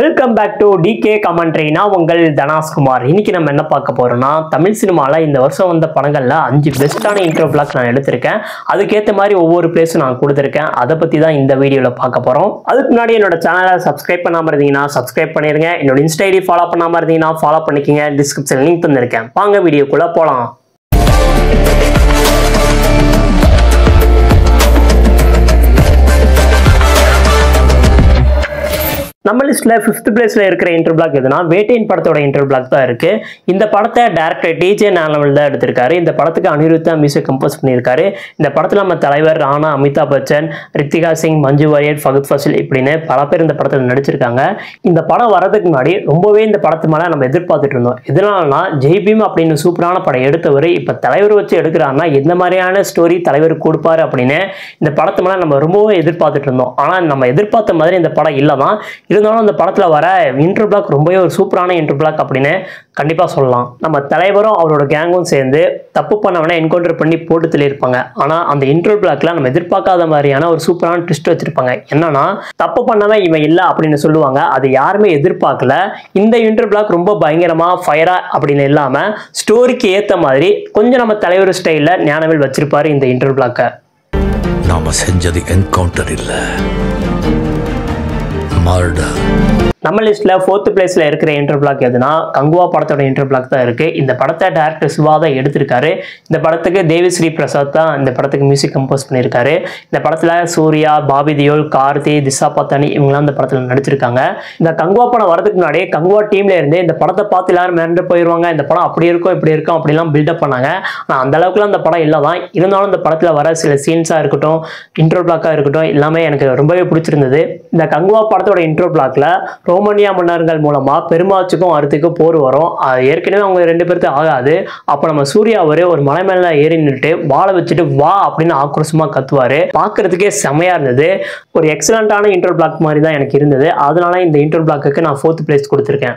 Welcome back to DK commentary. நான் உங்கள் தனாஸ்குமார். இன்னைக்கு நம்ம என்ன பார்க்க போறோம்னா, தமிழ் சினிமாவில் இந்த வருஷம் வந்த படங்கள்ல 5 பெஸ்டான இன்ட்ரோ பிளாக் நான் எடுத்திருக்கேன். அதுக்கேற்ற மாதிரி ஒவ்வொரு பிளேஸும் நான் கொடுத்துருக்கேன். அதை பற்றி தான் இந்த வீடியோவில் பார்க்க போகிறோம். அதுக்கு முன்னாடி என்னோட சேனலை சப்ஸ்கிரைப் பண்ணாமல் இருந்தீங்கன்னா சப்ஸ்கிரைப் பண்ணிருங்க. என்னோட இன்ஸ்டா ஐடி ஃபாலோ பண்ணாமல் இருந்தீங்கன்னா ஃபாலோ பண்ணிக்கங்க. டிஸ்கிரிப்ஷன் லிங்க் தந்திருக்கேன். வாங்க வீடியோக்குள்ள போகலாம். நம்ம லிஸ்ட்ல 5th பிளேஸ்ல இருக்கிற இன்டர் பிளாக் எதுனா வேட்டையின் படத்தோட இன்டர் பிளாக் தான் இருக்கு. இந்த படத்தை டைரக்டர் டிஜே ஞானவேல் தான் எடுத்திருக்காரு. இந்த படத்துக்கு அனிருத் தான் மியூசிக் கம்போஸ் பண்ணியிருக்காரு. இந்த படத்துல நம்ம தலைவர் ராணா, அமிதாப் பச்சன், ரித்திகா சிங், மஞ்சு வாரியர், ஃபகத் ஃபாசில் இப்படின்னு பல பேர் இந்த படத்தில் நடிச்சிருக்காங்க. இந்த படம் வரதுக்கு முன்னாடி ரொம்பவே இந்த படத்து மேல நம்ம எதிர்பார்த்துட்டு இருந்தோம். எதனாலனா ஜெய்பீம் அப்படின்னு சூப்பரான படம் எடுத்தவர் இப்ப தலைவர் வச்சு எடுக்கிறாருன்னா எந்த மாதிரியான ஸ்டோரி தலைவர் கொடுப்பாரு அப்படின்னு இந்த படத்து மேல நம்ம ரொம்பவே எதிர்பார்த்துட்டு இருந்தோம். ஆனா நம்ம எதிர்பார்த்த மாதிரி இந்த படம் இல்லதான். இருந்தாலும் அந்த படத்துல வர இன்டர் பிளாக் ரொம்பவே ஒரு சூப்பரான இன்டர் பிளாக் அப்படின்னு கண்டிப்பா சொல்லலாம். நம்ம தலைவரும் அவரோட கேங்கும் சேர்ந்து தப்பு பண்ணவனை என்கவுண்டர் பண்ணி போட்டு தள்ளியிருப்பாங்க. ஆனா அந்த இன்டர் பிளாக்ல நம்ம எதிர்பார்க்காத மாதிரியான ஒரு சூப்பரான ட்விஸ்ட் வச்சிருப்பாங்க. என்னன்னா, தப்பு பண்ணவன் இவன் இல்லை அப்படின்னு சொல்லுவாங்க. அது யாருமே எதிர்பார்க்கல. இந்த இன்டர் பிளாக் ரொம்ப பயங்கரமா ஃபயரா அப்படின்னு இல்லாம ஸ்டோரிக்கு ஏத்த மாதிரி கொஞ்சம் நம்ம தலைவர் ஸ்டைல்ல ஞானவேல் வச்சிருப்பாரு இந்த இன்டர் பிளாக்க. நாம செஞ்சது என்கவுண்டர் இல்ல, மர்டர். நம்ம லிஸ்ட்ல 4th பிளேஸ்ல இருக்கிற இன்டர் பிளாக் எதுனா கங்குவா படத்தோட இன்டர் பிளாக் தான் இருக்கு. இந்த படத்தை டைரக்டர் சிவா தான் எடுத்திருக்காரு. இந்த படத்துக்கு தேவிஸ்ரீ பிரசாத் தான் இந்த படத்துக்கு மியூசிக் கம்போஸ் பண்ணியிருக்காரு. இந்த படத்துல சூர்யா, பாபி தியோல், கார்த்தி, திஷா பத்தானி இவங்களாம் இந்த படத்துல நடிச்சிருக்காங்க. இந்த கங்குவா படம் வரதுக்கு முன்னாடி கங்குவா டீம்ல இருந்து இந்த படத்தை பார்த்து எல்லாரும் மிரண்டு போயிருவாங்க. இந்த படம் அப்படி இருக்கும் இப்படி இருக்கும் அப்படிலாம் பில்டப் பண்ணாங்க. ஆனா அந்த அளவுக்குலாம் அந்த படம் இல்லதான். இருந்தாலும் இந்த படத்துல வர சில சீன்ஸா இருக்கட்டும், இன்ட்ரோ பிளாக்கா இருக்கட்டும், எல்லாமே எனக்கு ரொம்பவே பிடிச்சிருந்தது. இந்த கங்குவா படத்தோட இன்ட்ரோ பிளாக்ல ரோமானியா மன்னர்கள் மூலமா பெருமாச்சுக்கும் அறுத்துக்கும் போர் வரும். ஏற்கனவே அவங்க 2 பேருக்கு ஆகாது. அப்ப நம்ம சூர்யா ஒரு மலை மேல ஏறி நின்றுட்டு வாழை வச்சுட்டு வா அப்படின்னு ஆக்ரோஷமா கத்துவாரு. பாக்குறதுக்கே செமையா இருந்தது. ஒரு எக்ஸலண்டான இன்டர் பிளாக் மாதிரி தான் எனக்கு இருந்தது. அதனால இந்த இன்டர் பிளாக்கு நான் 4th பிளேஸ் கொடுத்திருக்கேன்.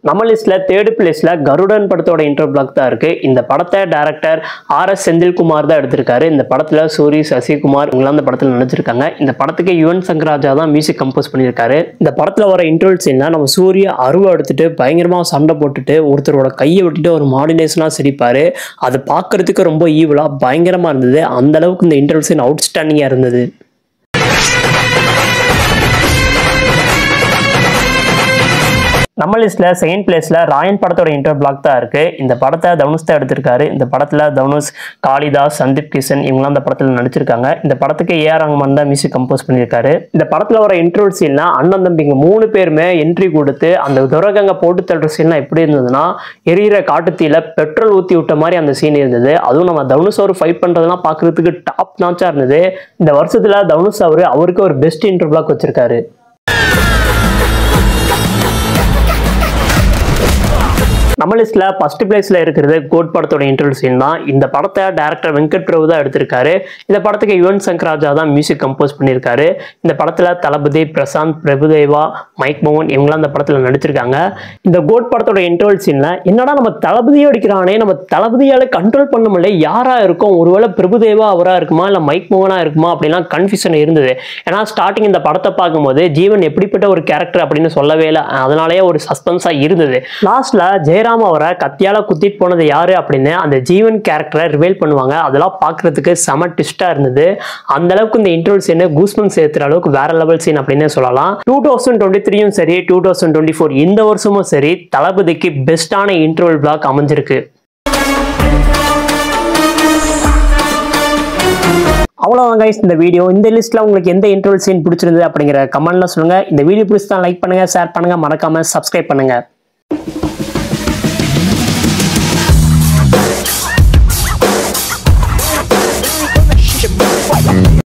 நம்ம லிஸ்ட்ல 3rd பிளேஸ்ல கருடன் படத்தோட இன்டர் பிளாக் தான் இருக்கு. இந்த படத்தை டைரக்டர் RS செந்தில்குமார் தான் எடுத்திருக்காரு. இந்த படத்துல சூரி, சசிகுமார் இவங்களாம் இந்த படத்துல நடிச்சிருக்காங்க. இந்த படத்துக்கு யுவன் சங்கர் ராஜா தான் மியூசிக் கம்போஸ் பண்ணியிருக்காரு. இந்த படத்துல வர இன்ட்ரோல் சீன்ல நம்ம சூரிய அருவா எடுத்துட்டு பயங்கரமா சண்டை போட்டுட்டு ஒருத்தரோட கையை விட்டுட்டு ஒரு மாடுலேஷனா சிரிப்பாரு. அது பார்க்கறதுக்கு ரொம்ப ஈவலா பயங்கரமா இருந்தது. அந்த அளவுக்கு இந்த இன்ட்ரோல் சீன் அவுட்ஸ்டாண்டிங்கா இருந்தது. நம்ம லிஸ்ட்ல 2nd பிளேஸ்ல ராயன் படத்தோட இன்டர் பிளாக் தான் இருக்கு. இந்த படத்தை தனுஷ் தான் எடுத்திருக்காரு. இந்த படத்துல தனுஷ், காளிதாஸ், சந்தீப் கிஷன் இவங்களாம் இந்த படத்துல நடிச்சிருக்காங்க. இந்த படத்துக்கு AR ரஹ்மான் தான் மியூசிக் கம்போஸ் பண்ணியிருக்காரு. இந்த படத்துல வர இன்ட்ரோல் சீன்னா அண்ணன் தம்பிங்க 3 பேருமே என்ட்ரி கொடுத்து அந்த துரகங்க போட்டு தள்ளுற சீன்லாம் எப்படி இருந்ததுன்னா, எரியிற காட்டுத்தீல பெட்ரோல் ஊத்தி விட்ட மாதிரி அந்த சீன் இருந்தது. அதுவும் நம்ம தனுஷ் ஃபைட் பண்றதெல்லாம் பாக்குறதுக்கு டாப் நாச்சா இருந்தது. இந்த வருஷத்துல தனுஷ் அவருக்கு ஒரு பெஸ்ட் இன்டர் பிளாக் வச்சிருக்காரு. நம்ம லிஸ்ட்ல 1st பிளேஸ்ல இருக்கிறது கோட் படத்தோட இன்ட்ரோல் சீன் தான். இந்த படத்தை டைரக்டர் வெங்கட் பிரபு தான் எடுத்திருக்காரு. இந்த படத்துக்கு யுவன் சங்கர் ராஜா தான் மியூசிக் கம்போஸ் பண்ணியிருக்காரு. இந்த படத்துல தளபதி, பிரசாந்த், பிரபுதேவா, மைக் மோகன் இவங்களாம் இந்த படத்துல நடிச்சிருக்காங்க. இந்த கோட் படத்தோட இன்ட்ரோல் சீன்ல என்னடா நம்ம தளபதியை அடிக்கிறானே, நம்ம தளபதியால கண்ட்ரோல் பண்ண முடியல, யாரா இருக்கும், ஒருவேளை பிரபுதேவா அவரா இருக்குமா இல்ல மைக் மோகனா இருக்குமா அப்படிலாம் கன்ஃபியூஷன் இருந்தது. ஏன்னா ஸ்டார்டிங் இந்த படத்தை பார்க்கும்போது ஜீவன் எப்படிப்பட்ட ஒரு கேரக்டர் அப்படின்னு சொல்லவே இல்லை. அதனாலேயே ஒரு சஸ்பென்ஸா இருந்தது. லாஸ்ட்ல ஜெயராம் அவரை கத்தியால குத்திட்டு போனது யாரு அப்படின்னு அந்த ஜீவன் கேரக்டரை ரிவீல் பண்ணுவாங்க. அதெல்லாம் பார்க்கறதுக்கு செம ட்விஸ்டா இருந்தது. அந்த அளவுக்கு இந்த இன்ட்ரோல் சீன் கூஸ்பம்ஸ் ஏத்துற அளவுக்கு வேற லெவல் சீன் அப்படின்னு சொல்லலாம். 2023யும் சரி 2024 இந்த வருஷமும் சரி தளபதிக்கு பெஸ்டான இன்ட்ரோல் பிளாக் அமைஞ்சிருக்கு. அவ்வளோதான் கைஸ் இந்த வீடியோ. இந்த லிஸ்ட்ல உங்களுக்கு எந்த இன்ட்ரோல் சீன் பிடிச்சிருந்தது அப்படிங்கிற கமெண்ட்ல சொல்லுங்க. இந்த வீடியோ பிடிச்சா லைக் பண்ணுங்க, ஷேர் பண்ணுங்க, மறக்காம சப்ஸ்கிரைப் பண்ணுங்க.